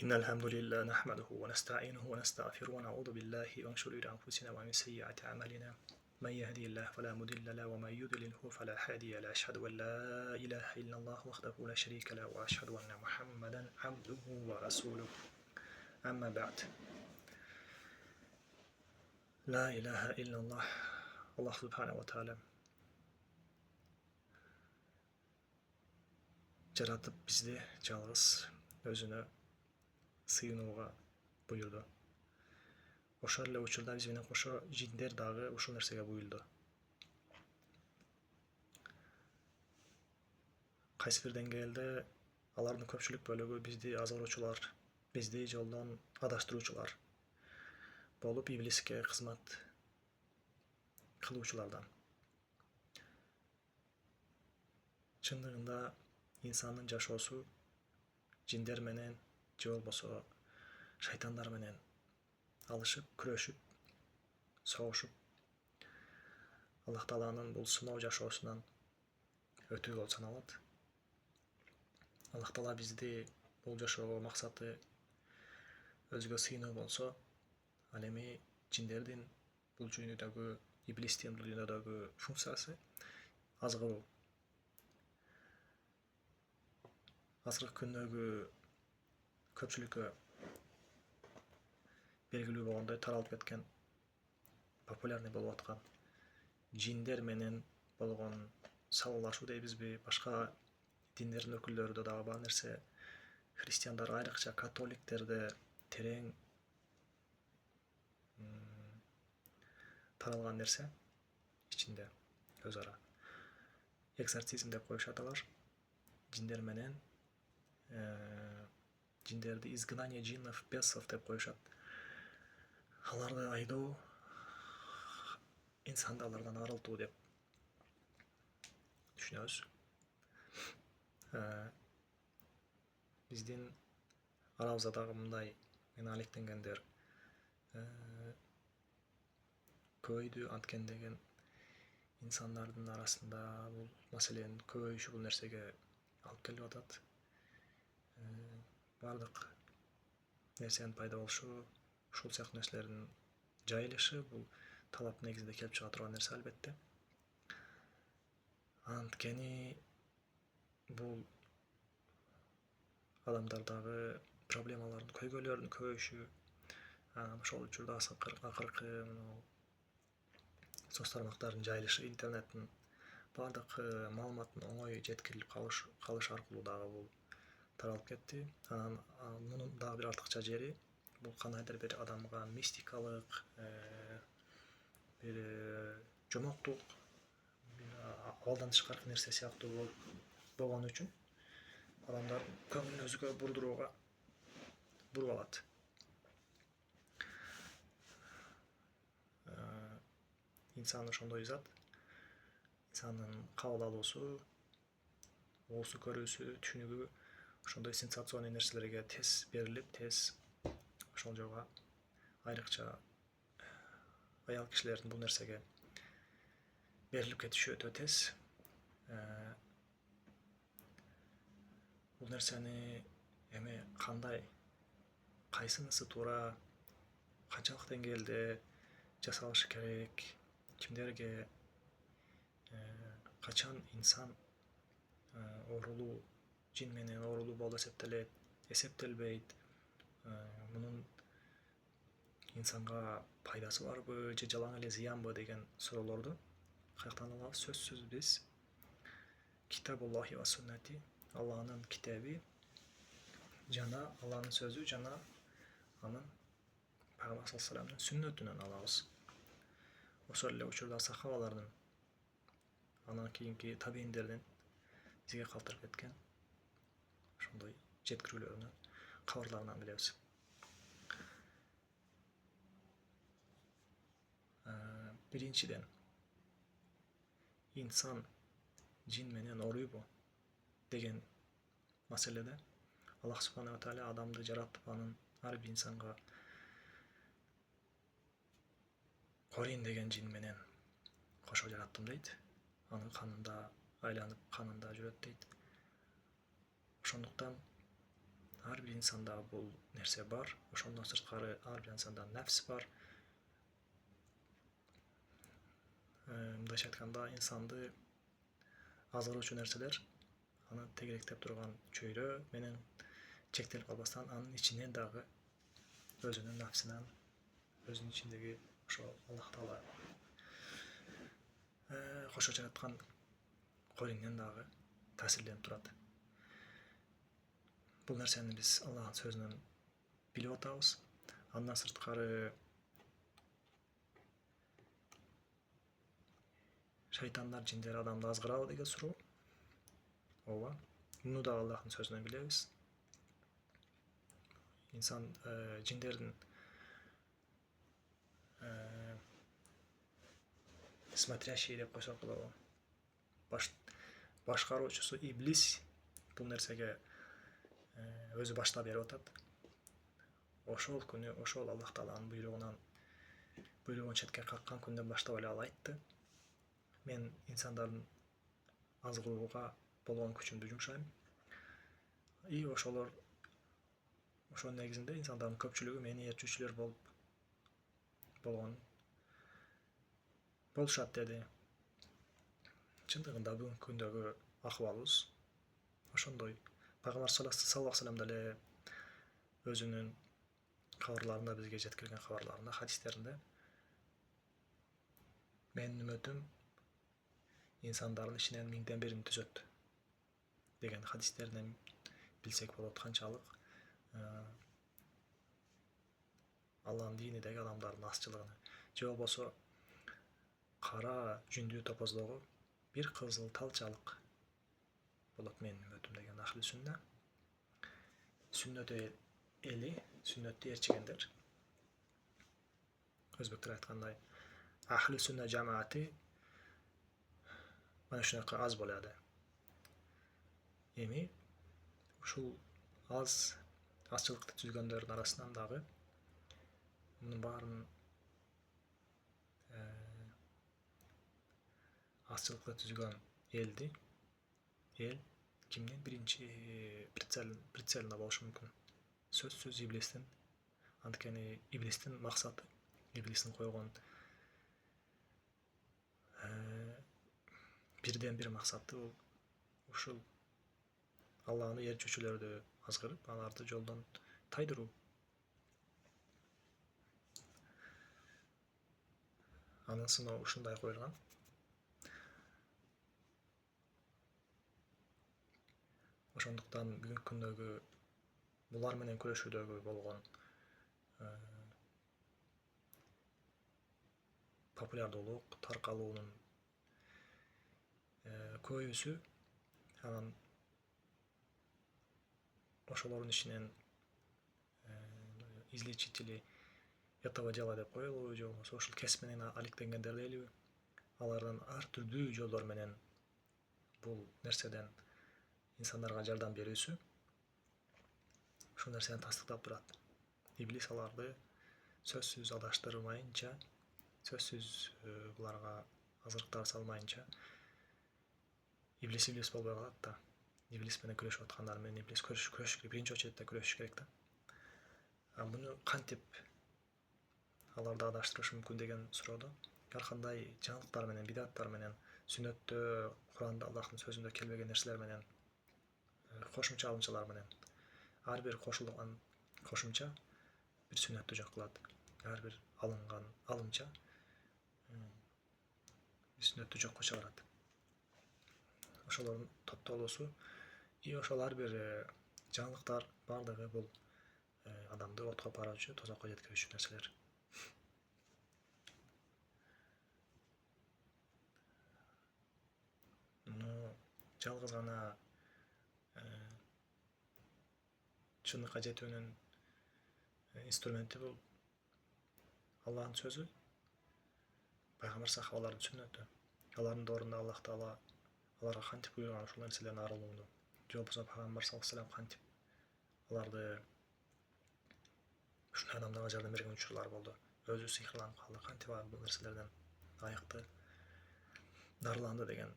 إن الحمد لله نحمده ونستعينه ونستغفره ونعوذ بالله من شرور أنفسنا ومن سيئات أعمالنا من يهدي الله فلا مضل له ومن يضلله فلا هادي له أشهد أن لا إله إلا الله وحده لا شريك له وأشهد أن محمدا عبده ورسوله أما بعد لا إله إلا الله Allah subhanahu wa ta'ala жаратып бизди жалгыз өзүнө сыйынууга буйруду. Ошол эле учурда биз менен кошо жиндер дагы ушул нерсеге буйрулду. Кайсы бир деңгээлде алардын көпчүлүк бөлүгү бизди азгыруучулар, бизди жолдон адаштыруучулар болуп иблиске кызмат кылуучулардан. Чындыгында инсандын жашоосу жиндер менен же болбосо шайтандар менен алышып, күрөшүп, согушуп Аллах Тааланын бул сыноо жашоосунан өтүү болуп саналат. Аллах Таала бизди бул жашоого максаты өзгө сыйынуу болсо, ал эми жиндердин бул дүйнөдөгү, иблистин бул дүйнөдөгү функциясы азгыруу. Азыркы күндөгү көпчүлүккө белгилүү болгондой таралып кеткен, популярный болуп аткан жиндер менен болгон салгылашуу дейбизби, башка диндердин өкүлдөрү дагы бар нерсе, христиандар, айрыкча католиктерде терең таралган нерсе ичинде өз ара экзорцизм деп коюшат алар. Жиндер менен жиндерди изгнание джиннов, бесов деп коюшат. Аларды айдоо, инсанды алардан арылтуу деп түшүнөбүз. Биздин арабызда дагы мындай мен алектенгендер көбөйдү, анткени деген инсандардын арасында бул маселенин көбөйүшү бул нерсеге алып келип атат. Бардык нерсенин пайда болушу, ушул сыяктуу нерселердин жайылышы бул талап негизинде келип чыга турган нерсе албетте. Анткени бул адамдардагы проблемалардын, көйгөйлөрдүн көбөйүшү, ошол учурда акыркы соц тармактардын жайылышы, интернеттин бардык маалыматтын оңой жеткирилип калышы аркылуу дагы бул таралып кетти. Анан мунун дагы бир артыкча жери бул кандайдыр бир адамга мистикалык, бир жомоктук, абалдан тышкаркы нерсе сыяктуу болгон үчүн адамдар көңүлүн өзгө бурдурууга буруп алат. Инсан ошондой зат, инсандын кабыл алуусу, угуусу, көрүүсү, түшүнүгү ошондой сенсационный нерселерге тез берилип, тез ошол жолго айрыкча аял кишилердин бул нерсеге берилип кетиши өтө тез. Бул нерсени эми кандай, кайсынысы туура, канчалык деңгээлде жасалышы керек, кимдерге, качан инсан оорулуу, жин менен оорулуу болуп эсептелбейт, мунун инсанга пайдасы барбы же жалаң эле зыянбы деген суроолорду каяктан алабыз? Сөзсүз биз Китабуллахи ва суннати, Алланын китеби жана Алланын сөзү жана анын Пайгамбар саллаллаху алейхи вассаламдын сүннөтүнөн алабыз. Ошол эле учурда сахабалардын, анан кийинки табииндердин бизге калтырып кеткен ошондой жеткирүүлөрүнөн, кабарларынан билебиз. Биринчиден, инсан жин менен оруйбу деген маселеде Аллах субханаху ва тааля адамды жаратып, анын ар бир инсанга корин деген жин менен кошо жараттым дейт. Анын канында айланып, канында жүрөт дейт. Ошондуктан ар бир инсанда бул нерсе бар. Ошондон сырткары ар бир инсанда нәфс бар. Мындайча айтканда, инсанды азгыруучу нерселер аны тегеректеп турган чөйрө менен чектелип калбастан, анын ичинен дагы өзүнүн нафсинен, өзүнүн ичиндеги ошо Аллах Таала кошо жараткан кореңден дагы таасирленип турат. Бул нерсени биз Аллахтын сөзүнөн билип атабыз. Андан сырткары шайтандар, жиндер адамды азгырабы деген суроо. Ооба. Муну да Аллахтын сөзүнөн билебиз. Инсан жиндердин смотрящий деп койсок болобу. Башкаруучусу иблис бул нерсеге өзү баштап берип атат. Ошол күнү, ошол Аллах Тааланын буйругун четке каккан күндөн баштап эле ал айтты: мен инсандардын азгырууга болгон күчүмдү жумшайм. И ошонун негизинде инсандардын көпчүлүгү мени ээрчүүчүлөр болушат деди. Чындыгында бүгүнкү күндөгү акыбалыбыз ошондой. Пайгамбар саллаллаху алейхи вассалам деле өзүнүн кабарларында, бизге жеткирген кабарларында, хадистеринде менин үмөтүм инсандардын ичинен 1000-ден 1-ин түзөт деген хадистеринен билсек болот канчалык Аллахнын динидеги адамдардын азчылыгын. Же болбосо кара жүндүү топоздогу бир кызыл талчалык болот менин үмөтүм деген ахли сүнна. Сүннөт эли, сүннөттү ээрчигендер. Өзбектер айткандай, ахли сүнна жамааты mana shunaqa аз bo'ladi. Эми ушул азчылыкты түзгөндөрдүн арасынан дагы мунун баарын азчылыкты түзгөн эл кимдин биринчи прицелинде болушу мүмкүн? Сөзсүз иблистин. Анткени иблистин максаты, иблистин койгон 1-ден 1 максаты ушул Аллахны ээрчүүчүлөрдү азгырып, аларды жолдон тайдыруу. Анын сыноо ушундай коюлган. Ошондуктан бүгүнкү күндөгү булар менен күрөшүүдөгү болгон популярдуулук, таркалуунун көбүсү анан ошолордун ичинен излечители этого дела деп коелубу, же болбосо ушул кесип менен алектенгендер дейлиби, алардын ар түрдүү жолдор менен бул нерседен инсандарга жардам берүүсү ушул нерсени тастыктап турат. Иблис аларды сөзсүз адаштырмайынча, сөзсүз буларга азырыктар салмайынча иблис болбой калат да. Иблис менен күрөшүп аткандар менен иблис күрөшүш биринчи очередде күрөшүш керек да. Муну кантип аларды адаштырышы мүмкүн деген суроодо ар кандай жаңылыктар менен, бидаттар менен, сүннөттө, Куранда, Аллахтын сөзүндө келбеген нерселер менен, кошумча алымчалар менен. Ар бир кошулган кошумча бир сүннөттү жок кылат. Ар бир алынган алымча бир сүннөттү жокко чыгарат. Ошолордун топтолуусу и ошол ар бир жаңылыктар бардыгы бул адамды отко апаруучу, тозокко жеткирүүчү нерселер. Жалгыз гана чындыкка жетүүнүн инструменти бул Аллахтын сөзү, пайгамбар сахабалардын сүннөтү. Алардын доорунда Аллах Таала аларга кантип буйруган ушул нерселерден арылууну, же болбосо пайгамбар саллаллаху алейхи вассалам кантип аларды ушундай адамдарга жардам берген учурлар болду. Өзү сыйкырланып калды, кантип бул нерселерден айыкты, дарыланды деген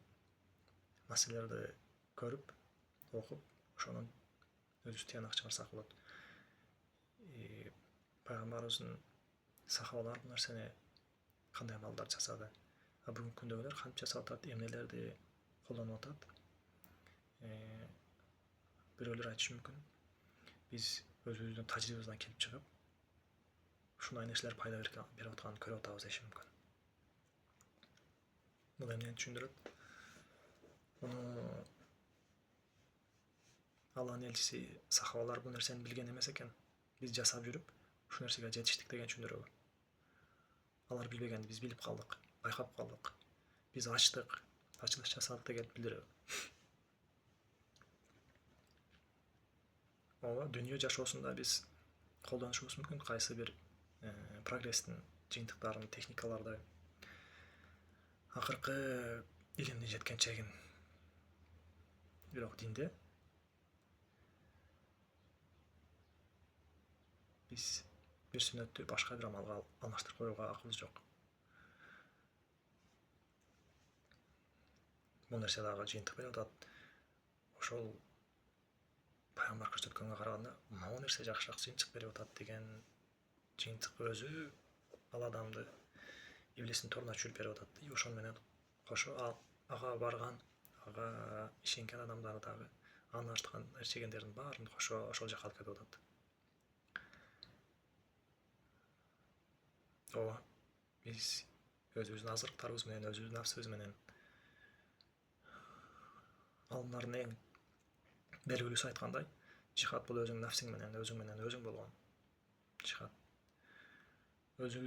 маселелерди көрүп, окуп, ошонун өзүбүз тыянак чыгарсак болот. Пайгамбарыбыздын сахабалары бул нерсени кандай амалдар жасады, бүгүнкү күндөгүлөр кантип жасап атат, эмнелерди колдонуп атат. Бирөөлөр айтышы мүмкүн, биз өзүбүздүн тажрыйбыбыздан келип чыгып ушундай нерселер пайда берип атканын көрүп атабыз деши мүмкүн. Бул эмнени түшүндүрөт? Муну Алланын элчиси сахабалар бул нерсени билген эмес экен. Биз жасап жүрүп ушул нерсеге жетиштик деген түшүндүрөбү? Алар билбегенди биз билип калдык, байкап калдык. Биз ачтык, ачылыш жасадык деген билдирөбү? Ооба, дүйнө жашоосунда биз колдонушубуз мүмкүн кайсы бир прогресстин жыйынтыктарын, техникаларды, акыркы илимдин жеткенчегин. Бирок динде биз бир сүннөттү башка бир амалга алмаштырып коюуга акыбыз жок. Бул нерсе дагы жыйынтык берип атат. Ошол пайгамбар көрсөткөнгө караганда могу нерсе жакшыраак жыйынтык берип атат деген жыйынтык өзү ал адамды иблистин торуна түшүрүп берип атат. Ошону менен кошо ага барган, ага ишенген адамдар дагы анын артынан ичегендердин баарын кошо ошол жака алып кетип атат. Ооба, биз өзүбүздүн азырыктарыбыз менен, өзүбүздүн нафсыбыз менен алымдардын эң белгилүүсү айткандай, жихад бул өзүң нафсиң менен өзүң болгон жихад. Өзү